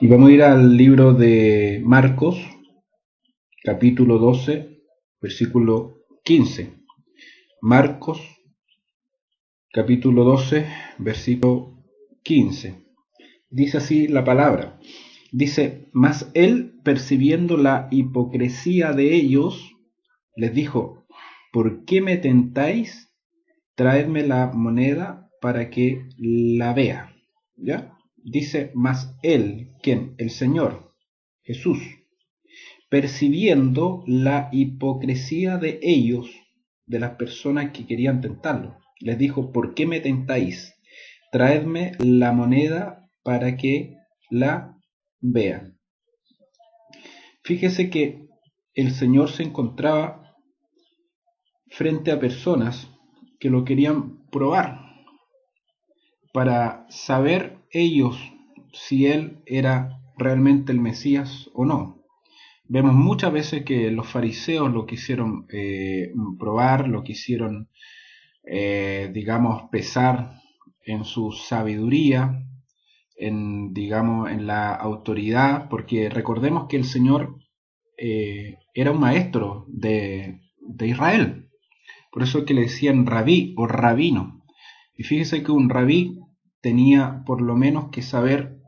Y vamos a ir al libro de Marcos, capítulo 12, versículo 15. Marcos, capítulo 12, versículo 15. Dice así la palabra. Dice, mas él, percibiendo la hipocresía de ellos, les dijo, ¿por qué me tentáis? Traedme la moneda para que la vea. ¿Ya? Dice, mas él, ¿quién? El Señor, Jesús, percibiendo la hipocresía de ellos, de las personas que querían tentarlo. Les dijo, ¿por qué me tentáis? Traedme la moneda para que la vean. Fíjese que el Señor se encontraba frente a personas que lo querían probar para saber ellos si Él era realmente el Mesías o no. Vemos muchas veces que los fariseos lo quisieron probar, lo quisieron, digamos, pesar en su sabiduría, digamos, en la autoridad, porque recordemos que el Señor era un maestro de Israel. Por eso es que le decían rabí o rabino. Y fíjese que un rabí tenía por lo menos que saber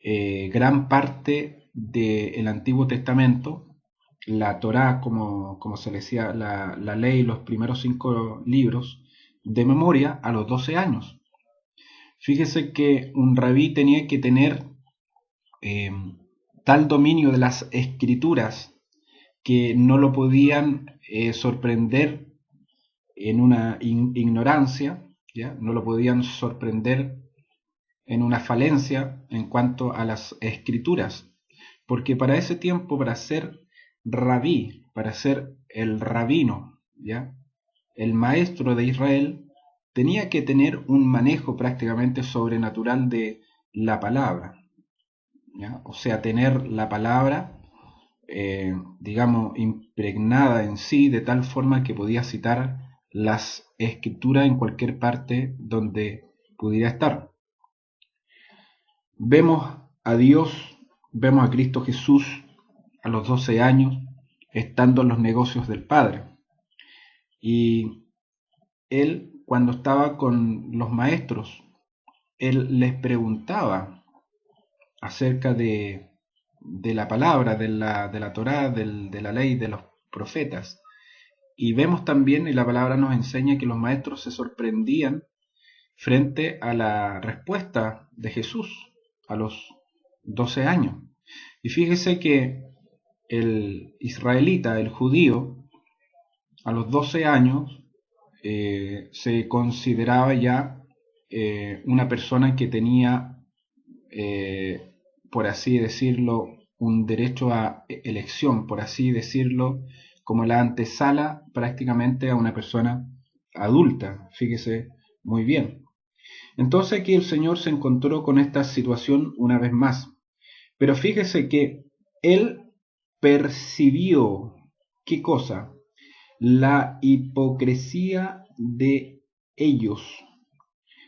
gran parte del Antiguo Testamento, la Torá, como se le decía, la ley, los primeros 5 libros, de memoria a los 12 años. Fíjese que un rabí tenía que tener eh, tal dominio de las escrituras que no lo podían sorprender en una ignorancia, ¿ya? No lo podían sorprender en una falencia en cuanto a las escrituras, porque para ese tiempo, para ser rabí, para ser el rabino, ¿ya? El maestro de Israel, tenía que tener un manejo prácticamente sobrenatural de la palabra, ¿ya? O sea, tener la palabra, digamos, impregnada en sí, de tal forma que podía citar las escrituras en cualquier parte donde pudiera estar. Vemos a Dios, vemos a Cristo Jesús a los 12 años, estando en los negocios del Padre. Y él, cuando estaba con los maestros, él les preguntaba acerca de la palabra, de la Torá, de la ley, de los profetas. Y vemos también, y la palabra nos enseña, que los maestros se sorprendían frente a la respuesta de Jesús a los 12 años. Y fíjese que el israelita, el judío, a los 12 años se consideraba ya una persona que tenía, por así decirlo, un derecho a elección, por así decirlo, como la antesala prácticamente a una persona adulta, fíjese muy bien. Entonces aquí el Señor se encontró con esta situación una vez más, pero fíjese que Él percibió, ¿qué cosa? La hipocresía de ellos.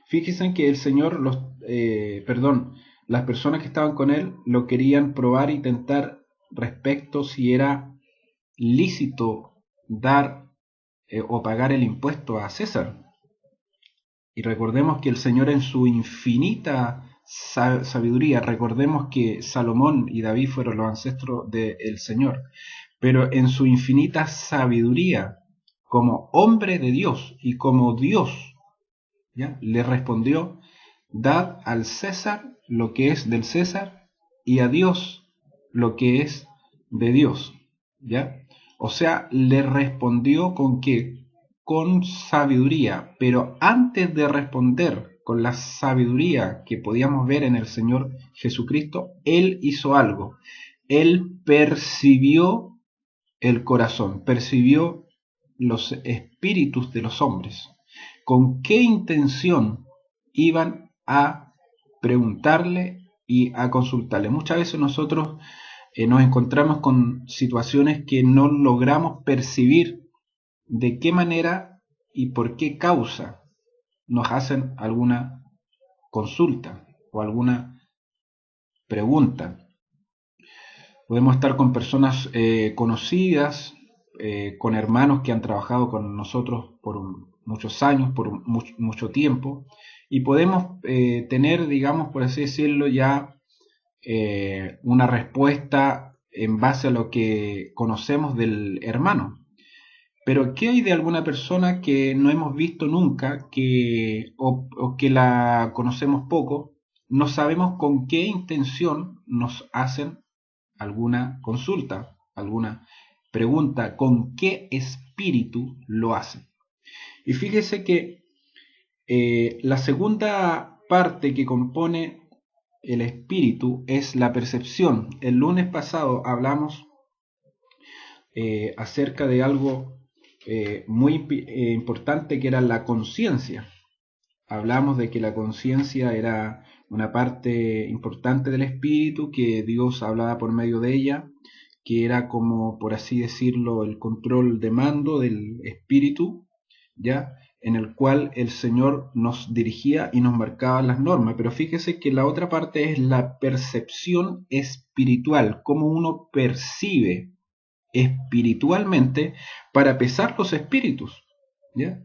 Fíjense que el Señor, las personas que estaban con él lo querían probar y tentar respecto si era lícito dar o pagar el impuesto a César. Y recordemos que el Señor en su infinita sabiduría, recordemos que Salomón y David fueron los ancestros del Señor, pero en su infinita sabiduría, como hombre de Dios y como Dios, ¿ya? Le respondió, dad al César lo que es del César y a Dios lo que es de Dios, ¿ya? O sea, le respondió con qué, con sabiduría, pero antes de responder con la sabiduría que podíamos ver en el Señor Jesucristo, Él hizo algo. Él percibió el corazón, percibió los espíritus de los hombres. ¿Con qué intención iban a preguntarle y a consultarle? Muchas veces nosotros nos encontramos con situaciones que no logramos percibir de qué manera y por qué causa nos hacen alguna consulta o alguna pregunta. Podemos estar con personas conocidas, con hermanos que han trabajado con nosotros por muchos años, por mucho tiempo, y podemos tener, digamos, por así decirlo, ya una respuesta en base a lo que conocemos del hermano. Pero ¿qué hay de alguna persona que no hemos visto nunca, o que la conocemos poco? No sabemos con qué intención nos hacen alguna consulta, alguna pregunta, con qué espíritu lo hacen. Y fíjese que la segunda parte que compone el espíritu es la percepción. El lunes pasado hablamos acerca de algo muy importante, que era la conciencia. Hablamos de que la conciencia era una parte importante del espíritu, que Dios hablaba por medio de ella, que era como, por así decirlo, el control de mando del espíritu, ¿ya? En el cual el Señor nos dirigía y nos marcaba las normas. Pero fíjese que la otra parte es la percepción espiritual, cómo uno percibe espiritualmente para pesar los espíritus, ¿ya?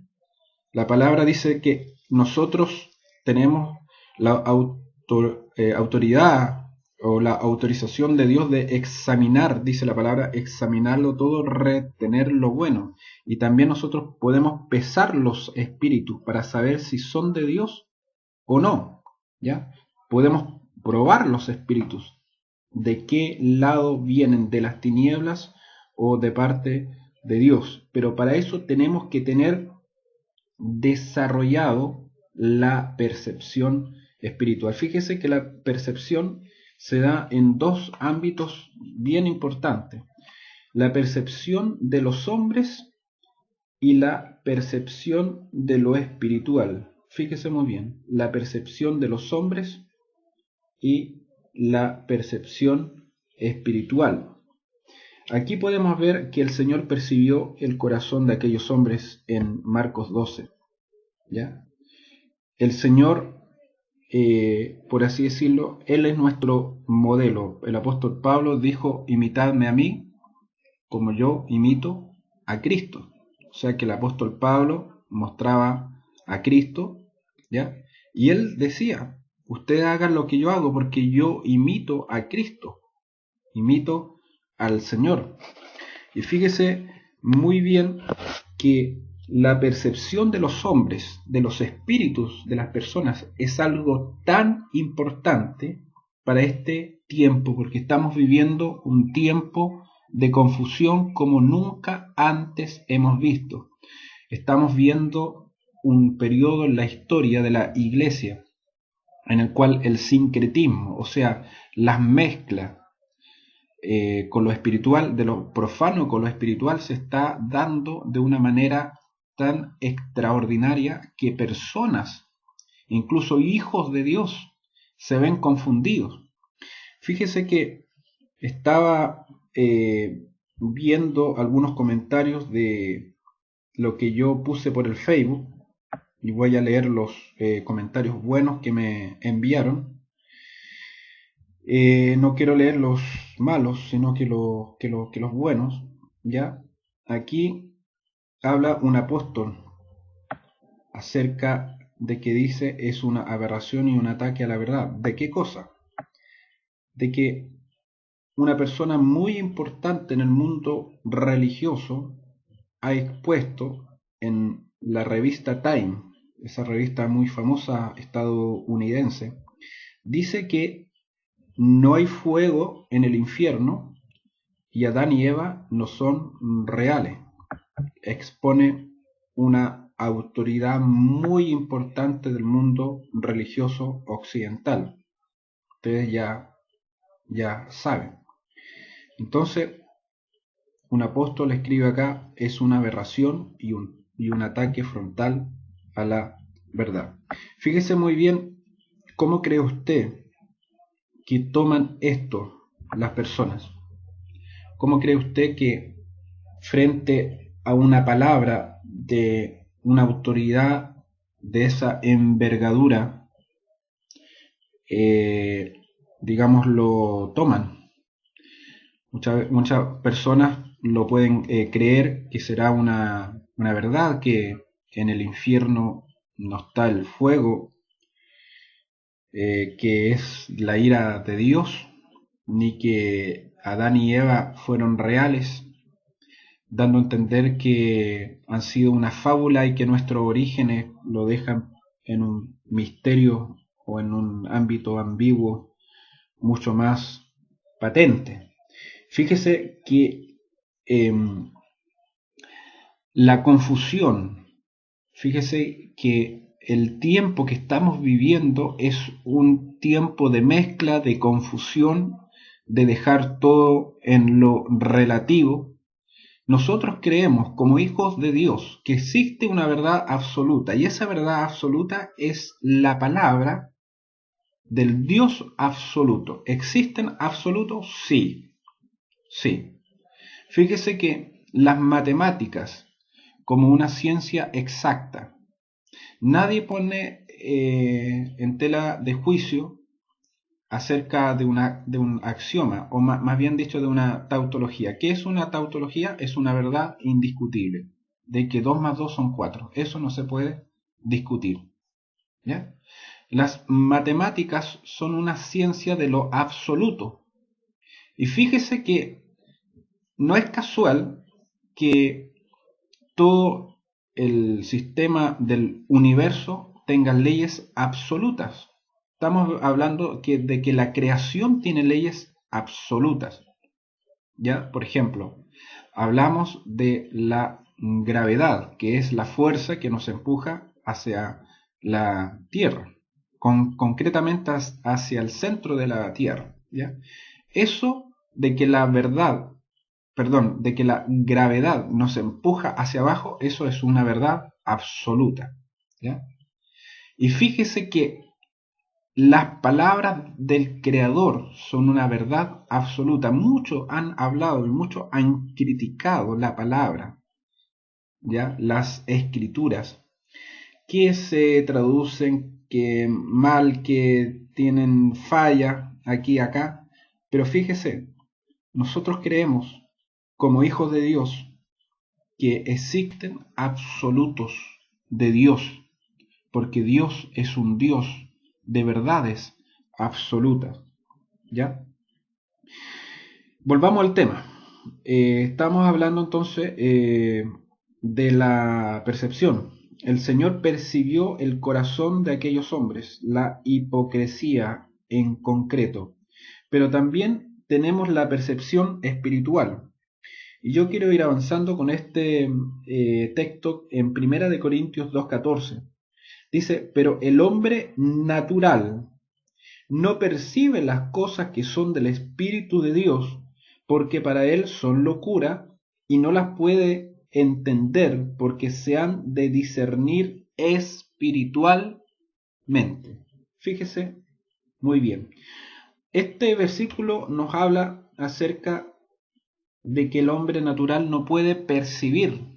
La palabra dice que nosotros tenemos la autoridad o la autorización de Dios de examinar, dice la palabra, examinarlo todo, retener lo bueno. Y también nosotros podemos pesar los espíritus para saber si son de Dios o no, ¿ya? Podemos probar los espíritus, de qué lado vienen, de las tinieblas o de parte de Dios. Pero para eso tenemos que tener desarrollado la percepción espiritual. Fíjese que la percepción se da en dos ámbitos bien importantes: la percepción de los hombres y la percepción de lo espiritual. Fíjese muy bien, la percepción de los hombres y la percepción espiritual. Aquí podemos ver que el Señor percibió el corazón de aquellos hombres en Marcos 12. ¿Ya? El Señor, por así decirlo, Él es nuestro modelo. El apóstol Pablo dijo: imitadme a mí como yo imito a Cristo. O sea que el apóstol Pablo mostraba a Cristo, ¿ya? Y él decía: ustedes hagan lo que yo hago porque yo imito a Cristo, imito al Señor. Y fíjese muy bien que la percepción de los hombres, de los espíritus de las personas, es algo tan importante para este tiempo, porque estamos viviendo un tiempo de confusión como nunca antes hemos visto. Estamos viendo un periodo en la historia de la Iglesia en el cual el sincretismo, o sea, las mezclas con lo espiritual, de lo profano con lo espiritual, se está dando de una manera tan extraordinaria que personas, incluso hijos de Dios, se ven confundidos. Fíjese que estaba viendo algunos comentarios de lo que yo puse por el Facebook, y voy a leer los comentarios buenos que me enviaron. No quiero leer los malos, sino que los buenos, ¿ya? Aquí habla un apóstol acerca de que dice es una aberración y un ataque a la verdad. ¿De qué cosa? De que una persona muy importante en el mundo religioso ha expuesto en la revista Time, esa revista muy famosa estadounidense, dice que no hay fuego en el infierno y Adán y Eva no son reales. Expone una autoridad muy importante del mundo religioso occidental. Ustedes ya saben. Entonces, un apóstol escribe acá: es una aberración y un ataque frontal a la verdad. Fíjese muy bien cómo cree usted que toman esto las personas. ¿Cómo cree usted que frente a una palabra de una autoridad de esa envergadura, digamos, lo toman. Muchas personas lo pueden creer que será una verdad, que en el infierno no está el fuego, que es la ira de Dios, ni que Adán y Eva fueron reales, dando a entender que han sido una fábula y que nuestros orígenes lo dejan en un misterio o en un ámbito ambiguo mucho más patente. Fíjese que eh, la confusión, fíjese que el tiempo que estamos viviendo es un tiempo de mezcla, de confusión, de dejar todo en lo relativo. Nosotros creemos como hijos de Dios que existe una verdad absoluta, y esa verdad absoluta es la palabra del Dios absoluto. ¿Existen absolutos? Sí, sí. Fíjese que las matemáticas como una ciencia exacta, nadie pone en tela de juicio acerca de un axioma, o más bien dicho, de una tautología. ¿Qué es una tautología? Es una verdad indiscutible, de que 2 más 2 son 4. Eso no se puede discutir. ¿Ya? Las matemáticas son una ciencia de lo absoluto. Y fíjese que no es casual que todo el sistema del universo tenga leyes absolutas. Estamos hablando de que la creación tiene leyes absolutas. ¿Ya? Por ejemplo, hablamos de la gravedad, que es la fuerza que nos empuja hacia la Tierra, concretamente hacia el centro de la Tierra. ¿Ya? Eso de que la verdad, perdón, de que la gravedad nos empuja hacia abajo, eso es una verdad absoluta. ¿Ya? Y fíjese que las palabras del Creador son una verdad absoluta. Muchos han hablado y muchos han criticado la palabra, ¿ya? Las escrituras, que se traducen que mal, que tienen falla aquí y acá. Pero fíjese, nosotros creemos, como hijos de Dios, que existen absolutos de Dios, porque Dios es un Dios de verdades absolutas. ¿Ya? Volvamos al tema. Estamos hablando entonces de la percepción. El Señor percibió el corazón de aquellos hombres, la hipocresía en concreto, pero también tenemos la percepción espiritual. Y yo quiero ir avanzando con este texto en 1 Corintios 2:14. Dice, pero el hombre natural no percibe las cosas que son del Espíritu de Dios, porque para él son locura y no las puede entender porque se han de discernir espiritualmente. Fíjese muy bien. Este versículo nos habla acerca de que el hombre natural no puede percibir,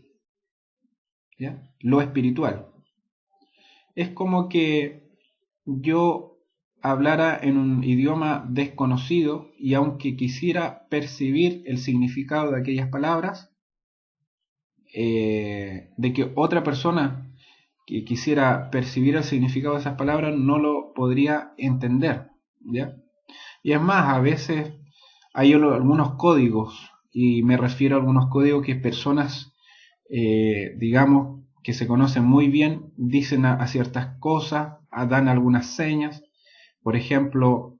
¿ya?, lo espiritual. Es como que yo hablara en un idioma desconocido y aunque quisiera percibir el significado de aquellas palabras, de que otra persona que quisiera percibir el significado de esas palabras no lo podría entender, ¿ya? Y es más, a veces hay algunos códigos, y me refiero a algunos códigos que personas, digamos, que se conocen muy bien, dicen a ciertas cosas, dan algunas señas. Por ejemplo,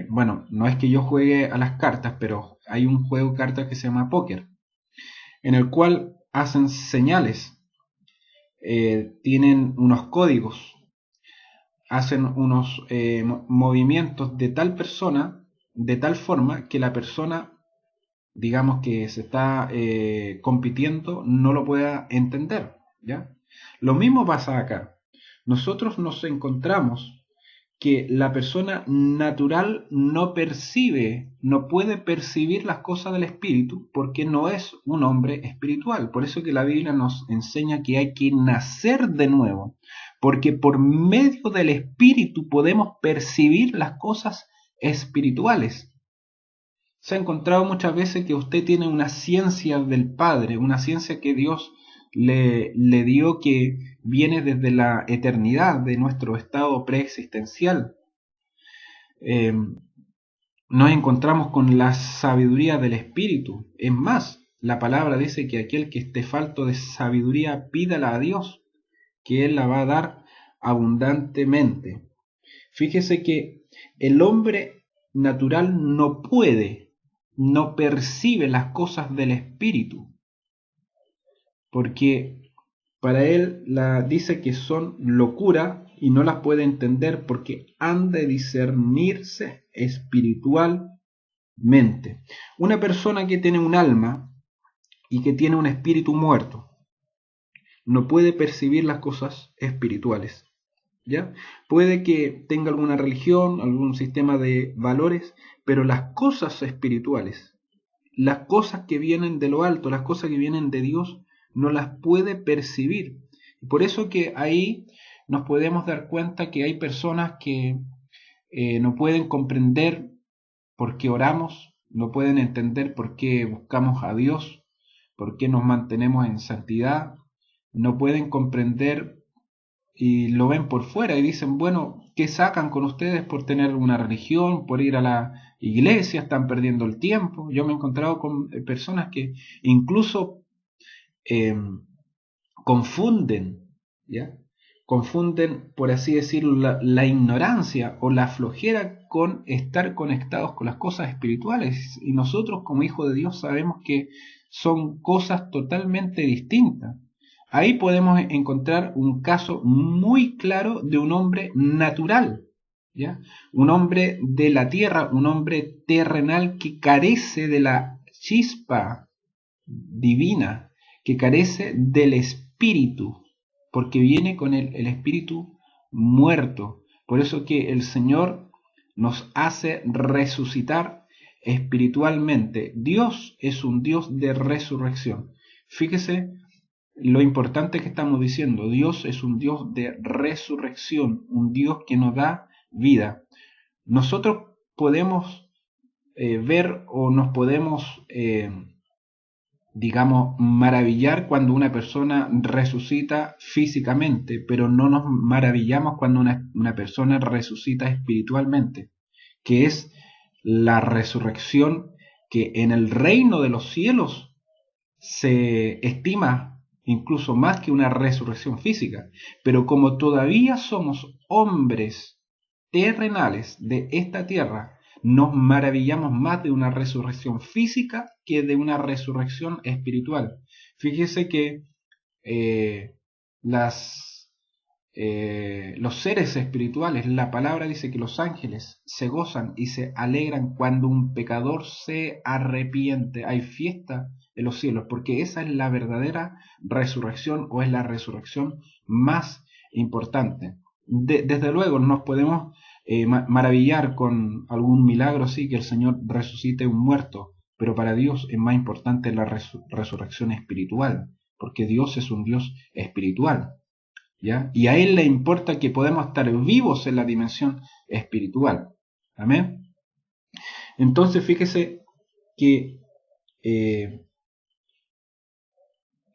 bueno, no es que yo juegue a las cartas, pero hay un juego de cartas que se llama póker, en el cual hacen señales, tienen unos códigos, hacen unos movimientos de tal persona, de tal forma que la persona, digamos, que se está compitiendo, no lo pueda entender, ¿ya? Lo mismo pasa acá. Nosotros nos encontramos que la persona natural no percibe, no puede percibir las cosas del espíritu porque no es un hombre espiritual. Por eso que la Biblia nos enseña que hay que nacer de nuevo, porque por medio del espíritu podemos percibir las cosas espirituales. Se ha encontrado muchas veces que usted tiene una ciencia del Padre, una ciencia que Dios le dio, que viene desde la eternidad de nuestro estado preexistencial. Nos encontramos con la sabiduría del Espíritu. Es más, la palabra dice que aquel que esté falto de sabiduría, pídala a Dios, que Él la va a dar abundantemente. Fíjese que el hombre natural no percibe las cosas del Espíritu, porque para él dice que son locura y no las puede entender porque han de discernirse espiritualmente. Una persona que tiene un alma y que tiene un espíritu muerto no puede percibir las cosas espirituales. ¿Ya? Puede que tenga alguna religión, algún sistema de valores, pero las cosas espirituales, las cosas que vienen de lo alto, las cosas que vienen de Dios, no las puede percibir. Por eso que ahí nos podemos dar cuenta que hay personas que no pueden comprender por qué oramos, no pueden entender por qué buscamos a Dios, por qué nos mantenemos en santidad, no pueden comprender y lo ven por fuera y dicen, bueno, ¿qué sacan con ustedes por tener una religión, por ir a la iglesia? Están perdiendo el tiempo. Yo me he encontrado con personas que incluso confunden, ¿ya? Confunden, por así decirlo, la ignorancia o la flojera con estar conectados con las cosas espirituales. Y nosotros como hijos de Dios sabemos que son cosas totalmente distintas. Ahí podemos encontrar un caso muy claro de un hombre natural, ¿ya? Un hombre de la tierra, un hombre terrenal que carece de la chispa divina, que carece del espíritu, porque viene con el espíritu muerto. Por eso que el Señor nos hace resucitar espiritualmente. Dios es un Dios de resurrección. Fíjese lo importante que estamos diciendo. Dios es un Dios de resurrección, un Dios que nos da vida. Nosotros podemos ver o nos podemos digamos, maravillar cuando una persona resucita físicamente, pero no nos maravillamos cuando una persona resucita espiritualmente, que es la resurrección que en el reino de los cielos se estima incluso más que una resurrección física. Pero como todavía somos hombres terrenales de esta tierra, nos maravillamos más de una resurrección física que de una resurrección espiritual. Fíjese que los seres espirituales, la palabra dice que los ángeles se gozan y se alegran cuando un pecador se arrepiente. Hay fiesta en los cielos, porque esa es la verdadera resurrección, o es la resurrección más importante. Desde luego nos podemos maravillar con algún milagro, sí, que el Señor resucite un muerto, pero para Dios es más importante la resurrección espiritual, porque Dios es un Dios espiritual, ¿ya? Y a Él le importa que podamos estar vivos en la dimensión espiritual. Amén. Entonces fíjese que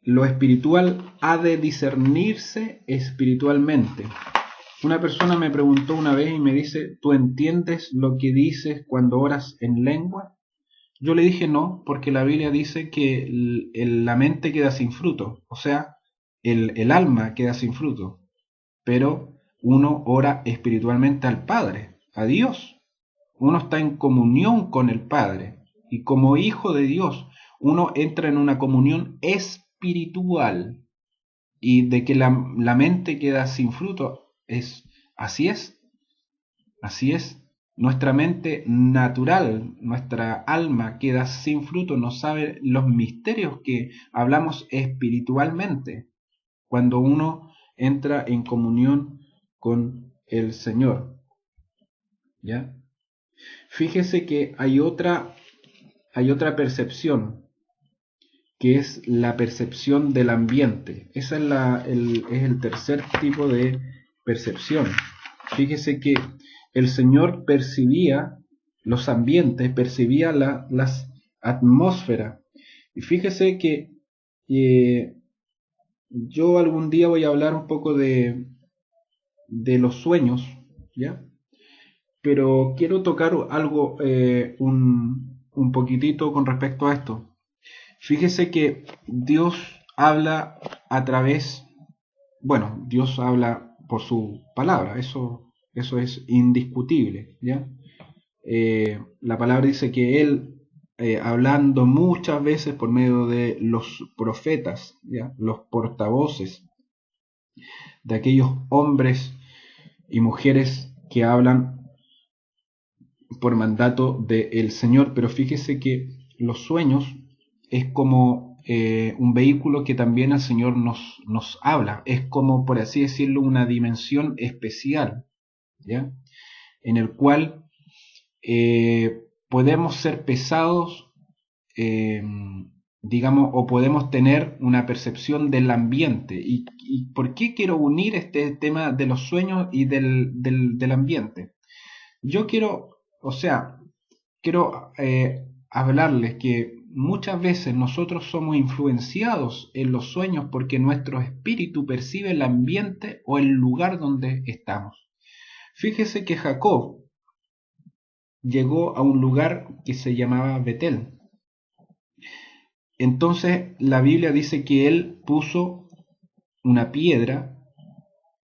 lo espiritual ha de discernirse espiritualmente. Una persona me preguntó una vez y me dice, ¿tú entiendes lo que dices cuando oras en lengua? Yo le dije no, porque la Biblia dice que la mente queda sin fruto, o sea, el alma queda sin fruto, pero uno ora espiritualmente al Padre, a Dios. Uno está en comunión con el Padre, y como hijo de Dios, uno entra en una comunión espiritual, y de que la mente queda sin fruto, así es, así es. Nuestra mente natural, nuestra alma queda sin fruto, no sabe los misterios que hablamos espiritualmente cuando uno entra en comunión con el Señor. ¿Ya? Fíjese que hay otra percepción, que es la percepción del ambiente. Esa es el tercer tipo de percepción. Fíjese que el Señor percibía los ambientes, percibía las atmósferas. Y fíjese que eh, yo algún día voy a hablar un poco de los sueños, ¿ya? Pero quiero tocar algo, un poquitito con respecto a esto. Fíjese que Dios habla a través, bueno, Dios habla por su palabra, eso es indiscutible, ¿ya? La palabra dice que Él, hablando muchas veces por medio de los profetas, ¿ya? Los portavoces de aquellos hombres y mujeres que hablan por mandato del Señor. Pero fíjese que los sueños es como un vehículo que también el Señor nos habla. Es como, por así decirlo, una dimensión especial, ¿ya? En el cual podemos ser pesados, eh, digamos, o podemos tener una percepción del ambiente. ¿Y por qué quiero unir este tema de los sueños y del ambiente? Yo quiero, o sea, quiero hablarles que muchas veces nosotros somos influenciados en los sueños porque nuestro espíritu percibe el ambiente o el lugar donde estamos. Fíjese que Jacob llegó a un lugar que se llamaba Betel. Entonces la Biblia dice que él puso una piedra,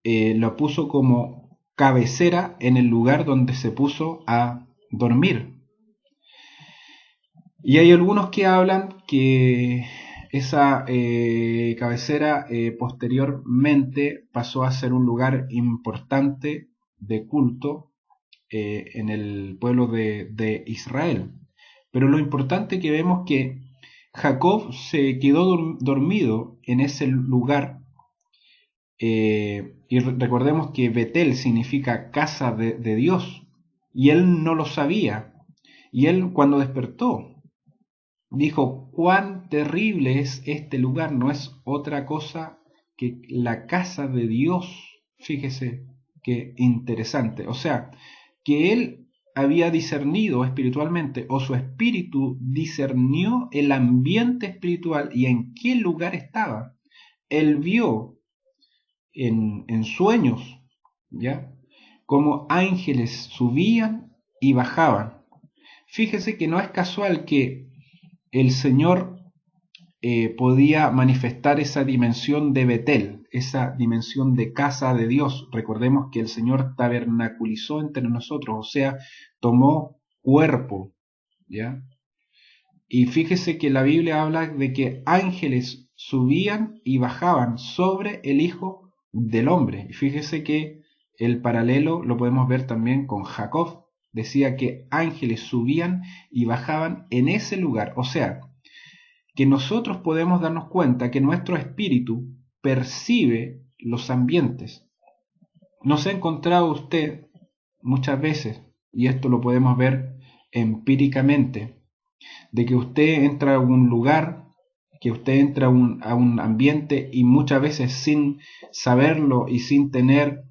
la puso como cabecera en el lugar donde se puso a dormir. Y hay algunos que hablan que esa cabecera posteriormente pasó a ser un lugar importante de culto en el pueblo de Israel. Pero lo importante que vemos que Jacob se quedó dormido en ese lugar, y recordemos que Betel significa casa de Dios, y él no lo sabía. Y él cuando despertó dijo: cuán terrible es este lugar, no es otra cosa que la casa de Dios. Fíjese qué interesante. O sea, que él había discernido espiritualmente, o su espíritu discernió el ambiente espiritual y en qué lugar estaba. Él vio en sueños, ¿ya? Como ángeles subían y bajaban. Fíjese que no es casual que el Señor podía manifestar esa dimensión de Betel, esa dimensión de casa de Dios. Recordemos que el Señor tabernaculizó entre nosotros, o sea, tomó cuerpo, ¿ya? Y fíjese que la Biblia habla de que ángeles subían y bajaban sobre el Hijo del Hombre. Y fíjese que el paralelo lo podemos ver también con Jacob. Decía que ángeles subían y bajaban en ese lugar. O sea, que nosotros podemos darnos cuenta que nuestro espíritu percibe los ambientes. ¿No se ha encontrado usted muchas veces, y esto lo podemos ver empíricamente, de que usted entra a un lugar, que usted entra a un ambiente y muchas veces sin saberlo y sin tener,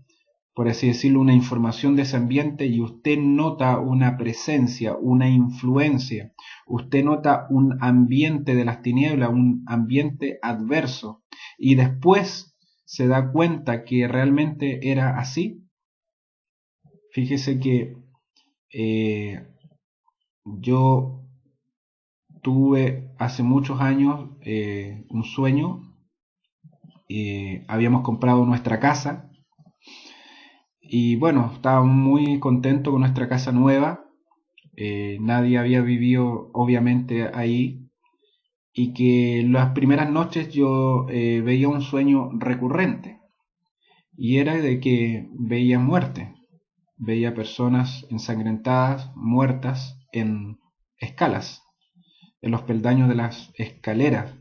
por así decirlo, una información de ese ambiente, y usted nota una presencia, una influencia, usted nota un ambiente de las tinieblas, un ambiente adverso, y después se da cuenta que realmente era así? Fíjese que yo tuve hace muchos años un sueño. Habíamos comprado nuestra casa y bueno, estábamos muy contentos con nuestra casa nueva. Nadie había vivido obviamente ahí, y que las primeras noches yo veía un sueño recurrente, y era de que veía muerte, veía personas ensangrentadas, muertas en escalas, en los peldaños de las escaleras.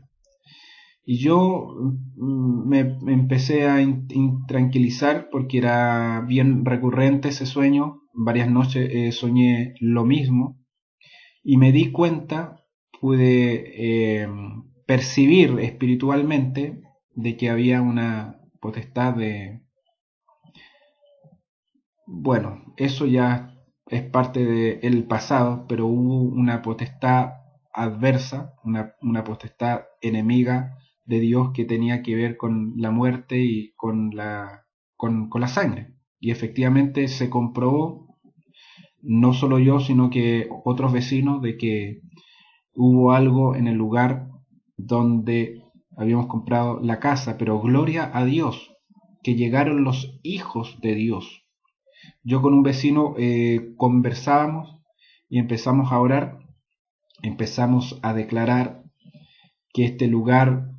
Y yo me empecé a intranquilizar porque era bien recurrente ese sueño. Varias noches soñé lo mismo y me di cuenta, pude percibir espiritualmente de que había una potestad de... Bueno, eso ya es parte del pasado, pero hubo una potestad adversa, una potestad enemiga de Dios que tenía que ver con la muerte y con la sangre. Y efectivamente se comprobó, no solo yo, sino que otros vecinos, de que hubo algo en el lugar donde habíamos comprado la casa, pero gloria a Dios, que llegaron los hijos de Dios. Yo con un vecino conversábamos y empezamos a orar, empezamos a declarar que este lugar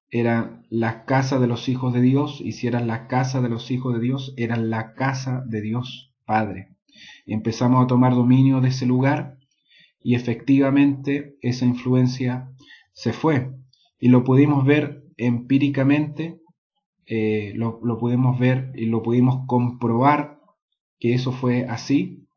era la casa de los hijos de Dios, y si eran la casa de los hijos de Dios, era la casa de Dios Padre. Empezamos a tomar dominio de ese lugar y efectivamente esa influencia se fue. Y lo pudimos ver empíricamente, lo pudimos ver y lo pudimos comprobar que eso fue así.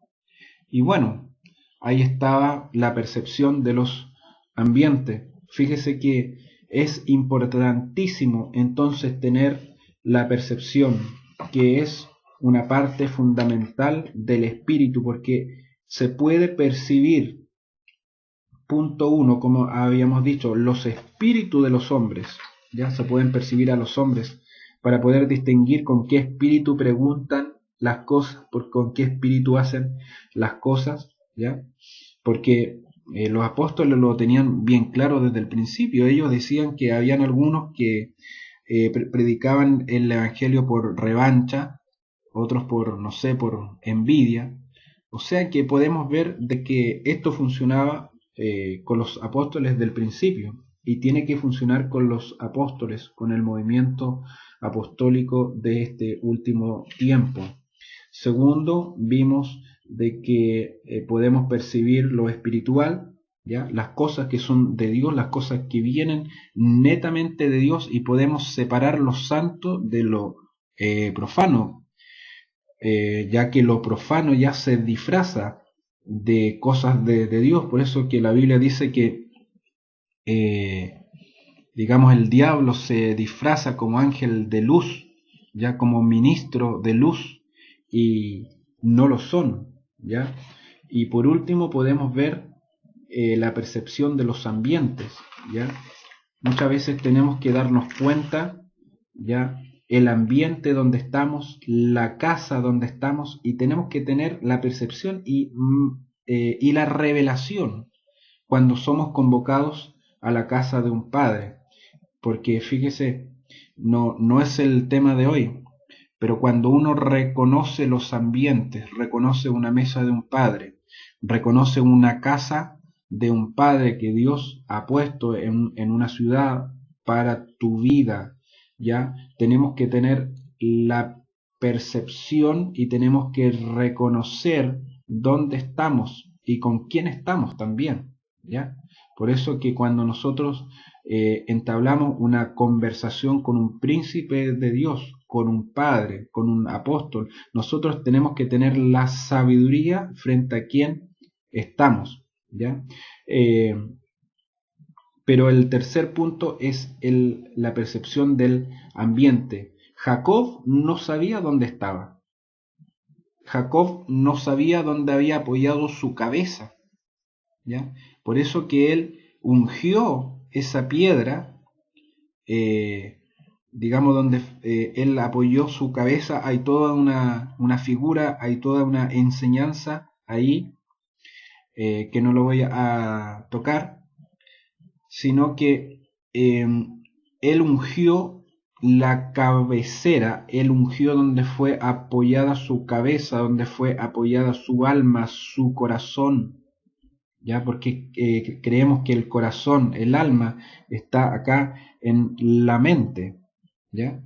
Y bueno, ahí estaba la percepción de los ambientes. Fíjese que es importantísimo entonces tener la percepción, que es una parte fundamental del espíritu, porque se puede percibir, punto uno, como habíamos dicho, los espíritus de los hombres. Ya se pueden percibir a los hombres para poder distinguir con qué espíritu preguntan las cosas, con qué espíritu hacen las cosas, ¿ya? Porque los apóstoles lo tenían bien claro desde el principio. Ellos decían que habían algunos que predicaban el evangelio por revancha, otros por, no sé, por envidia. O sea que podemos ver de que esto funcionaba con los apóstoles del principio, y tiene que funcionar con los apóstoles, con el movimiento apostólico de este último tiempo. Segundo, vimos de que podemos percibir lo espiritual, ¿ya? Las cosas que son de Dios, las cosas que vienen netamente de Dios, y podemos separar lo santo de lo profano, ya que lo profano ya se disfraza de cosas de Dios. Por eso que la Biblia dice que digamos, el diablo se disfraza como ángel de luz, ya como ministro de luz, y no lo son, ¿ya? Y por último podemos ver la percepción de los ambientes, ¿ya? Muchas veces tenemos que darnos cuenta, ¿ya? El ambiente donde estamos, la casa donde estamos, y tenemos que tener la percepción y la revelación cuando somos convocados a la casa de un padre. Porque fíjese, no es el tema de hoy, pero cuando uno reconoce los ambientes, reconoce una mesa de un padre, reconoce una casa de un padre que Dios ha puesto en una ciudad para tu vida, ya tenemos que tener la percepción y tenemos que reconocer dónde estamos y con quién estamos también, ya. Por eso que cuando nosotros entablamos una conversación con un príncipe de Dios, con un padre, con un apóstol, nosotros tenemos que tener la sabiduría frente a quien estamos, ¿ya? Eh, pero el tercer punto es la percepción del ambiente. Jacob no sabía dónde estaba. Jacob no sabía dónde había apoyado su cabeza, ¿ya? Por eso que él ungió esa piedra, digamos, donde él apoyó su cabeza. Hay toda una figura, hay toda una enseñanza ahí, que no lo voy a tocar, sino que él ungió la cabecera, él ungió donde fue apoyada su cabeza, donde fue apoyada su alma, su corazón, ya, porque creemos que el corazón, el alma, está acá en la mente, ya,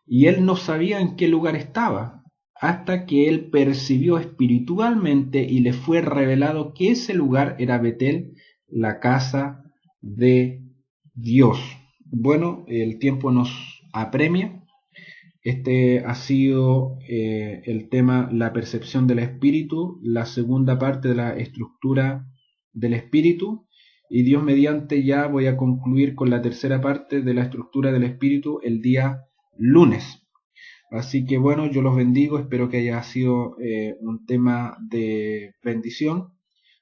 y él no sabía en qué lugar estaba, hasta que él percibió espiritualmente y le fue revelado que ese lugar era Betel, la casa de Dios. Bueno, el tiempo nos apremia. Este ha sido el tema, la percepción del espíritu, la segunda parte de la estructura del espíritu, y Dios mediante ya voy a concluir con la tercera parte de la estructura del espíritu el día lunes. Así que bueno, yo los bendigo, espero que haya sido un tema de bendición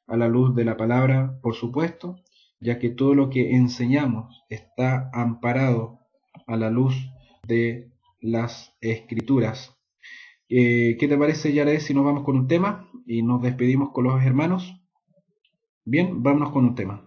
a la luz de la palabra, por supuesto, ya que todo lo que enseñamos está amparado a la luz de las escrituras. ¿Qué te parece, Yared, si nos vamos con un tema y nos despedimos con los hermanos? Bien, vámonos con un tema.